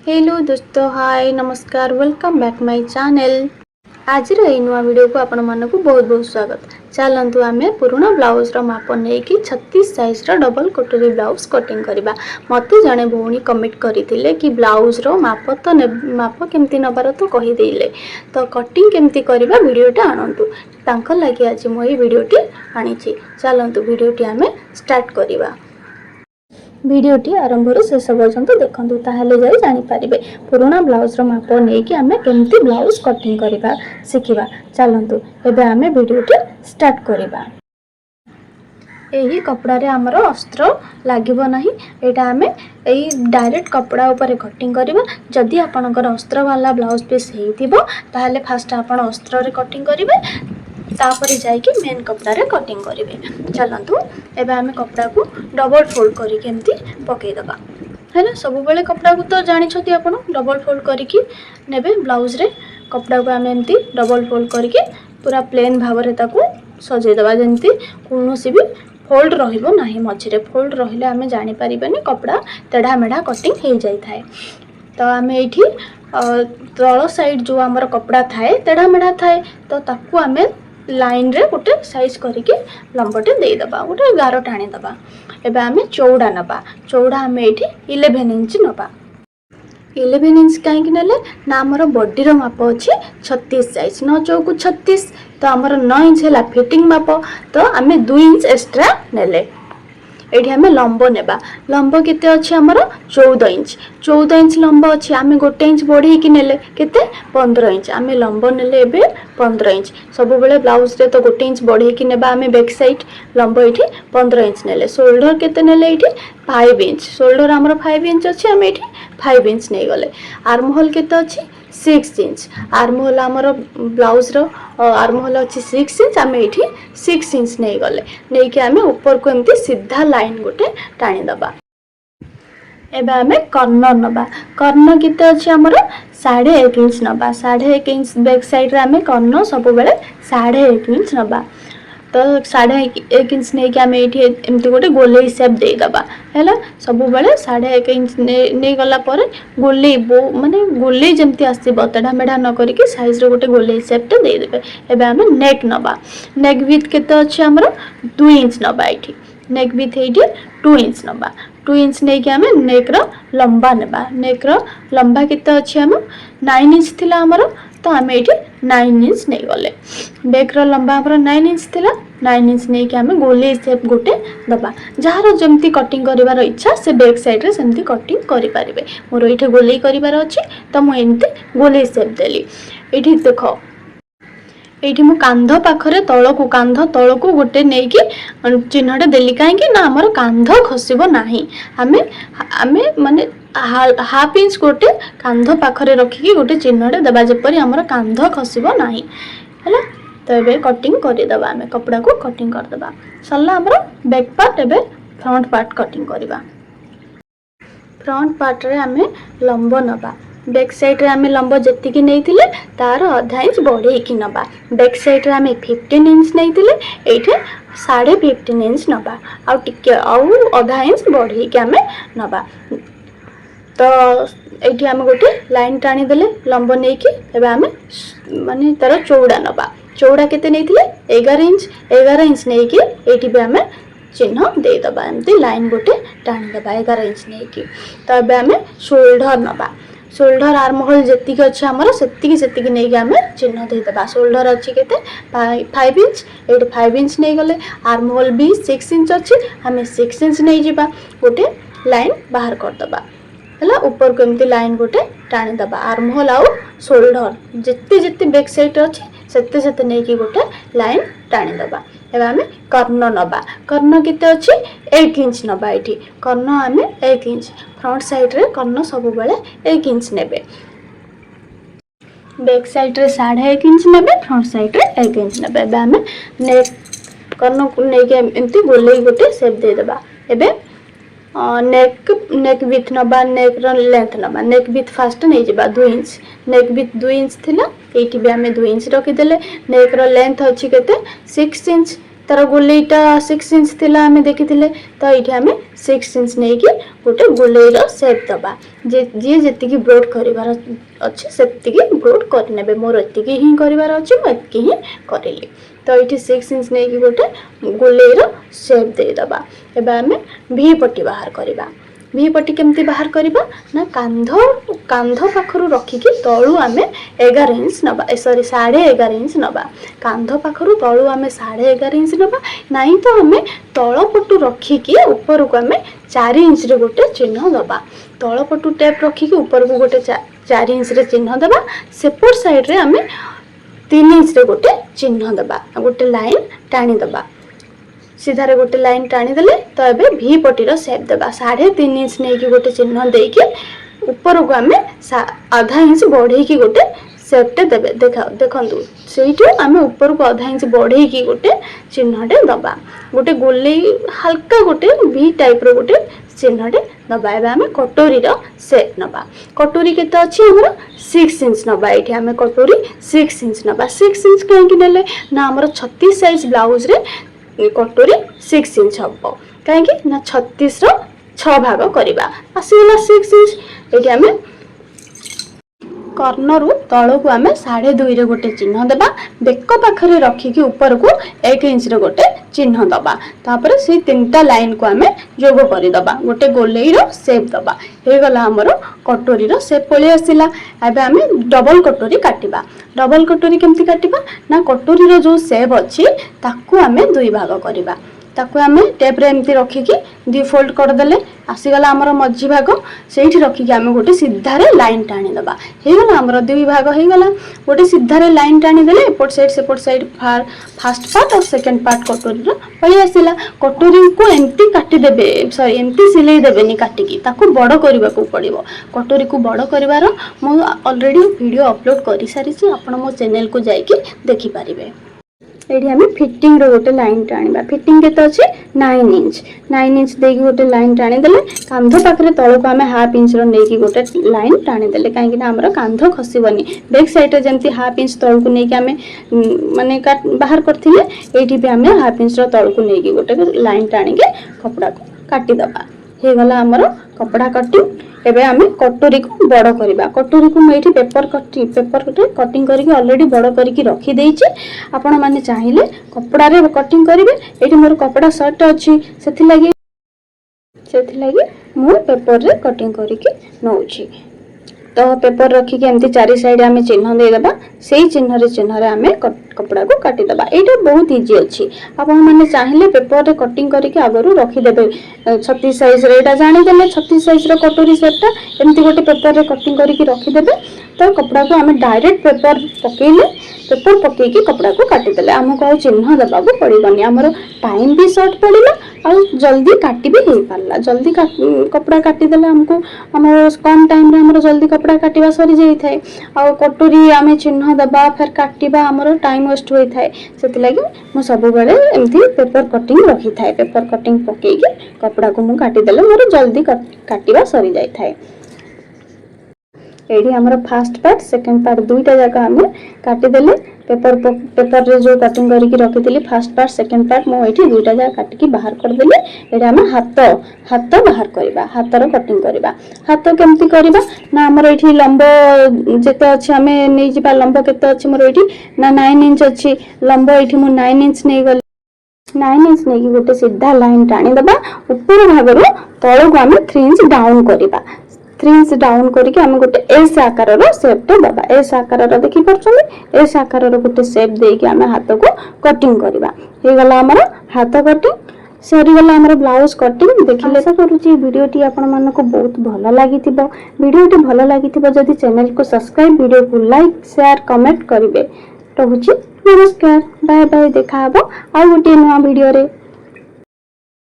Hello दोस्तों, हाय नमस्कार, welcome back my channel. आज नुआ वीडियो को आपण मानक बहुत बहुत स्वागत। चलतु आम पुराना ब्लाउज माप नहीं कि 36 साइज डबल कटोरी ब्लाउज कटिंग करवा। मत जड़े भौणी कमेंट करते कि ब्लाउज माप तो माप केमती नबार तो कहीदे, तो कटिंग केमती करवा वीडियोटा आणतु लगे आज मुझे वीडियोटी आनी। चलतु वीडियोटी आम स्टार्ट करवा। वीडियोटी आरंभ शेष पर्यंत देखते ताहले जाई जानी पारिबे पुराना ब्लाउज माप नहीं कि आम केमती ब्लाउज कटिंग करवा शिखिबा। चलतु एबे आम वीडियोटी स्टार्ट करवा। यही कपड़ा रे आमर अस्त्र लागिबो नाही, एटा आमे एई डायरेक्ट कपड़ा ऊपर कटिंग करवा। जदि आपनकर अस्त्र वाला ब्लाउज पीस हेइथिबो ताहले फास्ट आपन अस्त्र रे कटिंग करिवे, तापरे जाइके मेन कपड़ा रे कटिंग करिवे। चलतु एबे आमे कपड़ा को डबल फोल्ड करी केमती पकई दबा है। सब बेले कपड़ा को तो जानि छथि आपण डबल फोल्ड करिकी नेबे। ब्लाउज रे कपड़ा को आमे एमती डबल फोल्ड करिकी पूरा प्लेन भाव रे ताकू सजै दबा, जेमती कोनोसी भी फोल्ड रहिबो नाही। मझिरे फोल्ड रहिले आमे जानि परिबेनी कपड़ा तेढ़ा मेढ़ा कटिंग हो जाई थाए। तो आमे एठी तळ साइड जो हमर कपड़ा थाए तेढ़ा मेढ़ा थाए, तो ताकू आमे लाइन रे गोटे साइज करके लंबटे दे दबा, गोटे गार टाणी दबा। एबे आमे चौड़ा नबा। चौड़ा आमे एठी 11 इंच नबा। 11 इंच कहीं नेले ना आमर बॉडी रो माप अछि 36 साइज, 9 चौकु 36, तो आमर 9 इंच है फिटिंग माप, तो आमे 2 इंच एक्स्ट्रा नेले। एठी आमे लंब नेबा। लंब केते अछि हमर 14 इंच। 14 इंच लंब अछि, आमे गोटे इंच बढ़े कि नेले केते 15 इंच। आमे लंब नेले एबे 15 इंच। सब बेले ब्लाउज रे तो गोटे इंच बढ़े कि नेबा आमे बैक साइड लंब एठी 15 इंच नेले। शोल्डर केते नेले एठी 5 इंच। शोल्डर हमर 5 इंच अछि, आमे एठी 5 इंच नै गले। आर्म होल केते अछि 6 इंच। आर्म होल हमर ब्लाउज रो आर्म होल अछि 6 इंच, आमे एठी 6 इंच नै गले। नै कि आमे ऊपर को एमती सीधा लाइन गोटे टाणी दबा। एबे आमे कर्नर नबा। कर्नर केते अछि हमर 1.5 इंच नबा। 1.5 इंच बैक साइड रे आमे कर्नर सब बेले 1.5 इंच नबा। तो 1.5 इंच नै कि आमे एठी एमती गोटे गोलेई शेप दे दबा हैला। सब बेले 1.5 इंच नै गला पर गोलेई माने गोलेई जेमती आसीबो तेढ़ा मेढ़ा न करिके साइज रे गोटे गोलेई शेप ते दे देबे। एबे आमे नेक नबा। नेक विड्थ केते अछि हमर 2 इंच नबा। एठी नेक विड्थ एठी 2 इंच नबा। 2 इंच नै कि आमे नेक रो लंबा नेबा। नेक रो लंबा केते अछि हम 9 इंच थिला हमर, तो आमे एठी 9 इंच नै गले। बैक रो लंबा हमर 9 इंच थिला, 9 इंच नै कि आमे गोलेई शेप गोटे दबा। जहार जेमती कटिंग करिवार इच्छा से बैक साइड रे सेमती कटिंग करि पारिबे। मोर एठी गोलेई करिवार अछि, तो मु एमती गोलेई शेप देली। एठी देखो एठी मु कांध पाखरे तळकु कांध तळकु गोटे नै कि चिन्हटे देली, काहे कि ना हमर कांध खसिबो नाही। आमे आमे माने हाफ इंच गोटे कांध पाखरे रखिकी गोटे चिन्हटे देबा, जेपरि हमर कांध खसिबो नाही हैला। तो एबे कटिंग करि दबा। आमे कपड़ा को कटिंग कर दबा। सल्ला हमर बैक पार्ट। एबे फ्रंट पार्ट कटिंग करिबा। फ्रंट पार्ट रे आमे लंब नबा। बैक साइड रे आमे लंब जेतिकी नेइथिले तार आधा इंच बढ़े कि नबा। बैक साइड रे आमे 15 इंच नेइथिले, एठी 15.5 इंच नबा। आउ टिके आउ आधा इंच बढ़े कि आमे नबा। तो एठी आमे गोटे लाइन टाणी देले लंब नै कि। एबे आमे माने तार चौड़ा नबा। चौड़ा केते नेइथिले 11 इंच। 11 इंच नै कि एठी बे आमे चिन्ह दे दबा, एमती लाइन गोटे टाणी दबा 11 इंच नै कि। तो एबे आमे शोल्डर नबा। शोल्डर आर्म होल जेतिकी अछि हमर सेतिकी सेतिकी नै कि आमे चिन्ह दे दबा। शोल्डर अछि केते 5 इंच। एठी 5 इंच नै गले। आर्म होल भी 6 इंच अछि, आमे 6 इंच नै जिबा। गोटे लाइन बाहर कर दबा हैला। ऊपर को एमती लाइन गोटे टाणी दबा। आर्म होल आउ शोल्डर जेते जेते बैक साइड अछि सेते सेते नै कि गोटे लाइन टाणी दबा। एबे आमे कर्नर नबा। कर्नर केते अछि 1 इंच नबा। एठी कर्नर आमे 1 इंच। फ्रंट साइड रे कर्नर सब बेले 1 इंच नेबे। बैक साइड रे 1.5 इंच नेबे, फ्रंट साइड रे 1 इंच नेबे। एबे आमे नेक कर्नर को नै कि एमती गोलेई गोटे शेप दे दबा। एबे नेक विड्थ नबा। नेक रो लेंथ नबा। नेक विड्थ फास्ट नै जिबा 2 इंच। नेक विड्थ 2 इंच थिला, एठी बे आमे 2 इंच रखि देले। नेक रो लेंथ अछि केते 6 इंच। तार गोलेईटा 6 इंच थिला आमे देखिथिले तो ये आम 6 इंच नहीं कि गोटे गोलेईर सेप दबा जी जी ब्रोड कर अच्छे से ब्रोड करने मोर एति ही करार अच्छे मुझे ही करी तो ये 6 इंच नहीं कि गोटे गोलेईर सेप देदबा। एबे आमे भी पट्टी बाहर करवा। भी पट्टी केमती बाहर करवा ना कांध पाखरु रखिकी तलू आमे 11 इंच नबा सॉरी 11.5 इंच नबा। कांध पाखरु तलू आमे 11.5 इंच नबा नहीं तो आमे तल पटु रखिकी ऊपर को आमे 4 इंच रे गोटे चिन्ह दबा। तल पटु टेप रखिकी ऊपर को गोटे 4 इंच रे चिन्ह दबा। सेपट साइड रे आमे 3 इंच रे गोटे चिन्ह दबा। गोटे लाइन टाणी दबा सीधारे गोटे लाइन टाणी देले तो एबे भी पट्टीर सेप देबा। 3.5 इंच नहीं कि गोटे चिन्ह देके ऊपर को आमे आधा इंच बढ़े की गोटे सेपटे देबे। देखंतु सेइठो आमे ऊपर को आधा इंच बढ़े की गोटे चिन्हटे दबा। गोटे गोलेई हल्का गोटे भी टाइप रो गोटे चिन्हटे दबा। एबे आमे कटोरीर सेप नबा। कटोरी केते अछि हमर 6 इंच नबा। एठी आमे कटोरी 6 इंच नबा। 6 इंच काहे कि नेले ना हमर 36 साइज ब्लाउज रे कटोरी 6 इंच हम कहीं ना 36 रो 6 भाग करवा आसीगला 6 इंच। ये आम कर्नर तल को आम 2.5 रे गोटे चिन्ह देबा। बेक पाखरे रखिकी ऊपर को 1 इंच रे गोटे चिन्ह दबा। तापर से 3टा लाइन को आम जोग करदबा। गोटे गोलेईर सेप दबा। हे गला हमर कटोरीर सेप पळी आसिला। एबे आम डबल कटोरी काटिबा। डबल कटोरी केमती काटिबा ना कटोरीर जो सेप अछि ताकू आम 2 भाग करबा। ताकू आम टेप रे एमती रखिकी 2 फोल्ड करदेले आसीगला आमर मझी भाग से रखिकी आम गोटे सीधारे लाइन टाणी दबा। हो गला आमर 2 भाग हो गला। गोटे सीधारे लाइन टाणी देले एपट साइड सेपट साइड फास्ट पार्ट और सेकंड पार्ट कटोरी पळी आसिला। कटोरी को एमती काटी देबे सॉरी एमती सिलाई देबेनी काटिकी ताकू बड़ करबा को पड़िबो। कटोरी को बड़ करबार मु ऑलरेडी वीडियो अपलोड करि सारिछि। आपण मो चैनल को जाईकी देखि पारिबे। एठी हमें फिटिंग रो गोटे लाइन टाणीबा। फिटिंग केते अछि 9 इंच। 9 इंच देकी गोटे लाइन टाणी देले कांध पाखरे तळ को हमें हाफ इंच रो नेकी गोटे लाइन टाणी देले काहे कि ना हमर कांध खसिबनी। बैक साइड रे जेंती हाफ इंच तळ को नेकी हमें माने बाहर करथिले एठी भी हमें हाफ इंच रो तळ को नेकी गोटे लाइन टाणी के कपड़ा को काटी दबा। हे गला हमर कपड़ा कटिंग। एबे हमें कटोरी को बड़ करबा। कटोरी को मैं पेपर कटिंग करके ऑलरेडी बड़ करके रखी देइछि। आपण माने चाहिले कपड़ा रे कटिंग करिवे। एठी मोर कपड़ा शर्ट अछि सेथि लागि मु पेपर रे कटिंग करके नउछि। तो पेपर रखिक एमती 4 साइड आम चिन्ह देदेबा। से चिन्ह रे आम कपड़ा को काटी दबा। एटा बहुत इजी अच्छी। आपण माने चाहिले पेपर रे कटिंग करके आगरू रखिदेबे 36 साइज रे। एटा जानि देले 36 साइज रो कटोरी सेटटा एमती गोटे पेपर रे कटिंग करके रखिदेबे। तो कपड़ा को आम डायरेक्ट पेपर पकेकी कपड़ा को काटी देले आमको आ चिन्ह देबा को पड़िबनी। हमर टाइम भी शॉर्ट पड़िला और जल्दी काटी भी हो पारला। जल्दी कपड़ा काटी देले हमको हमर कम टाइम रे हमर जल्दी कपड़ा काटिबा सरी जाई थाए। आ कटोरी आम चिन्ह देबा फिर काटिबा हमर टाइम वेस्ट होई थाए। सेति लागि मु सब बेले एमथि पेपर कटिंग रखी थाए। पेपर कटिंग पकेकी कपड़ा को मु काटी देले मोर जल्दी काटिबा सरी जाई थाए। एडी हमर फर्स्ट पार्ट सेकंड पार्ट दुईटा जगह हमें काटी देले। पेपर रे जो कटिंग करके रखी थी फर्स्ट पार्ट सेकंड पार्ट मो एठी दुईटा जगह काटिकी बाहर कर देले। एडा हम हाथ बाहर करबा। हाथ रो कटिंग करबा। हाथ केमती करबा ना हमर एठी लंब जेते अछि हमें नै जिबा। लंब केते अछि मोर एठी ना 9 इंच अछि लंब। एठी मु 9 इंच नै गल 9 इंच नै गोटे सीधा लाइन टाणी दबा। ऊपर भाग रो तळ को हमें 3 इंच डाउन करबा। 3 इंच डाउन करके हम गोटे एस आकार रो शेप टे दबा। एस आकार रो देखि परछन एस आकार रो गोटे शेप देके हम हाथ को कटिंग करबा। हे गला हमर हाथ कटिंग सरी गला हमर ब्लाउज कटिंग। देखिले आशा करूची वीडियोटी आपण मानको बहुत भलो लागिथिबो। वीडियोटी भलो लागिथिबो जदि चैनल को सब्सक्राइब वीडियो को लाइक शेयर कमेंट करिवे। रहुची नमस्कार बाय बाय। देखा हबो आ गोटे नया वीडियो रे।